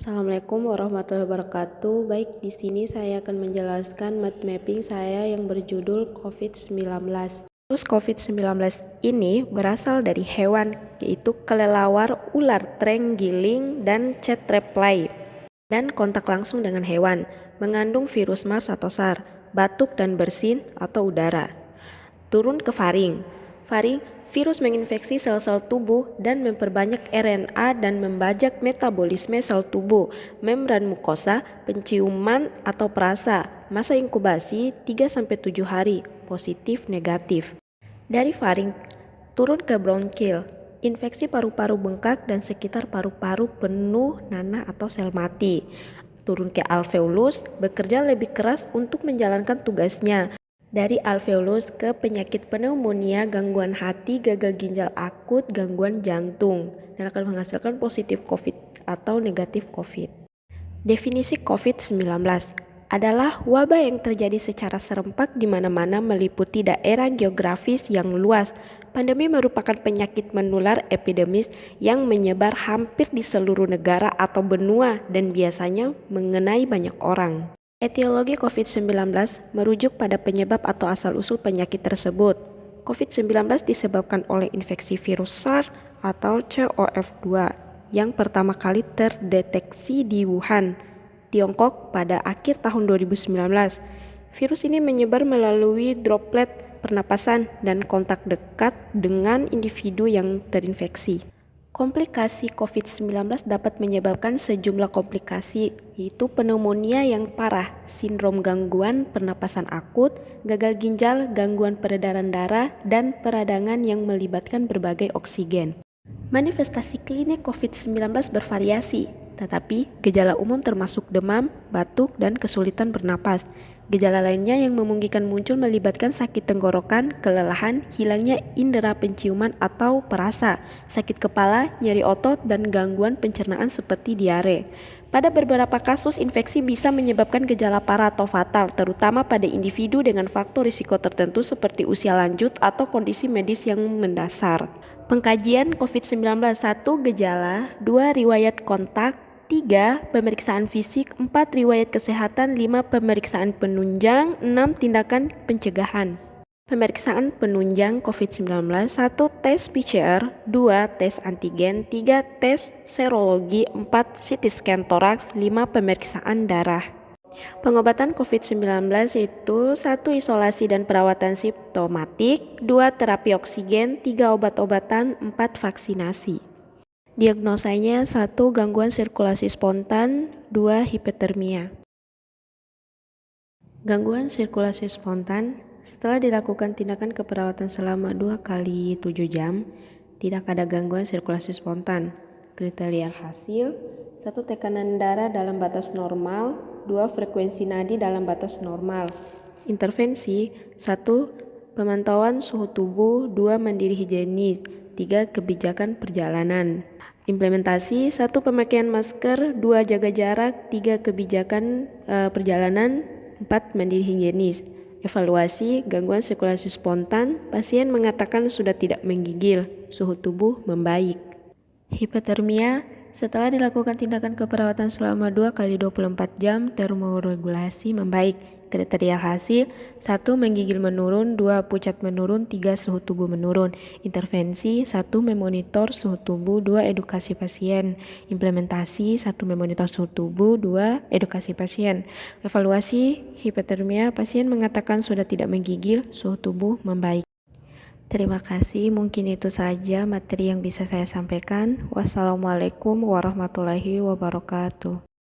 Assalamualaikum warahmatullahi wabarakatuh. Baik, di sini saya akan menjelaskan mind mapping saya yang berjudul COVID-19. Virus COVID-19 ini berasal dari hewan, yaitu kelelawar, ular terenggiling, dan cetreply, dan kontak langsung dengan hewan, mengandung virus MERS atau SARS, batuk dan bersin atau udara. Turun ke faring. Faring, virus menginfeksi sel-sel tubuh dan memperbanyak RNA dan membajak metabolisme sel tubuh, membran mukosa, penciuman atau perasa. Masa inkubasi 3-7 hari, positif negatif. Dari faring, turun ke bronkial. Infeksi paru-paru bengkak dan sekitar paru-paru penuh nanah atau sel mati. Turun ke alveolus, bekerja lebih keras untuk menjalankan tugasnya. Dari alveolus ke penyakit pneumonia, gangguan hati, gagal ginjal akut, gangguan jantung, dan akan menghasilkan positif COVID atau negatif COVID. Definisi COVID-19 adalah wabah yang terjadi secara serempak di mana-mana meliputi daerah geografis yang luas. Pandemi merupakan penyakit menular epidemis yang menyebar hampir di seluruh negara atau benua dan biasanya mengenai banyak orang. Etiologi COVID-19 merujuk pada penyebab atau asal-usul penyakit tersebut. COVID-19 disebabkan oleh infeksi virus SARS atau CoV-2 yang pertama kali terdeteksi di Wuhan, Tiongkok pada akhir tahun 2019. Virus ini menyebar melalui droplet pernapasan dan kontak dekat dengan individu yang terinfeksi. Komplikasi COVID-19 dapat menyebabkan sejumlah komplikasi, yaitu pneumonia yang parah, sindrom gangguan pernapasan akut, gagal ginjal, gangguan peredaran darah, dan peradangan yang melibatkan berbagai oksigen. Manifestasi klinik COVID-19 bervariasi, tetapi gejala umum termasuk demam, batuk, dan kesulitan bernapas. Gejala lainnya yang memungkinkan muncul melibatkan sakit tenggorokan, kelelahan, hilangnya indera penciuman atau perasa, sakit kepala, nyeri otot, dan gangguan pencernaan seperti diare. Pada beberapa kasus, infeksi bisa menyebabkan gejala parah atau fatal, terutama pada individu dengan faktor risiko tertentu seperti usia lanjut atau kondisi medis yang mendasar. Pengkajian COVID-19: 1. Gejala, 2. Riwayat kontak, 3. Pemeriksaan fisik, 4. Riwayat kesehatan, 5. Pemeriksaan penunjang, 6. Tindakan pencegahan. Pemeriksaan penunjang COVID-19: 1. Tes PCR, 2. Tes antigen, 3. Tes serologi, 4. CT scan toraks, 5. Pemeriksaan darah. Pengobatan COVID-19 yaitu 1. Isolasi dan perawatan simptomatik, 2. Terapi oksigen, 3. Obat-obatan, 4. Vaksinasi. Diagnosanya 1. Gangguan sirkulasi spontan, 2. Hipotermia. Gangguan sirkulasi spontan, setelah dilakukan tindakan keperawatan selama 2x7 jam, tidak ada gangguan sirkulasi spontan. Kriteria hasil: 1. Tekanan darah dalam batas normal, 2. Frekuensi nadi dalam batas normal. Intervensi: 1. Pemantauan suhu tubuh, 2. Mandiri higienis, 3. Kebijakan perjalanan. Implementasi: 1. Pemakaian masker, 2. Jaga jarak, 3. Kebijakan perjalanan, 4. Mandiri higienis. Evaluasi gangguan sirkulasi spontan, pasien mengatakan sudah tidak menggigil, suhu tubuh membaik. Hipotermia, setelah dilakukan tindakan keperawatan selama 2x24 jam, termoregulasi membaik. Kriteria hasil: 1. Menggigil menurun, 2. Pucat menurun, 3. Suhu tubuh menurun. Intervensi: 1. Memonitor suhu tubuh, 2. Edukasi pasien. Implementasi: 1. Memonitor suhu tubuh, 2. Edukasi pasien. Evaluasi hipotermia, pasien mengatakan sudah tidak menggigil, suhu tubuh membaik. Terima kasih, mungkin itu saja materi yang bisa saya sampaikan. Wassalamualaikum warahmatullahi wabarakatuh.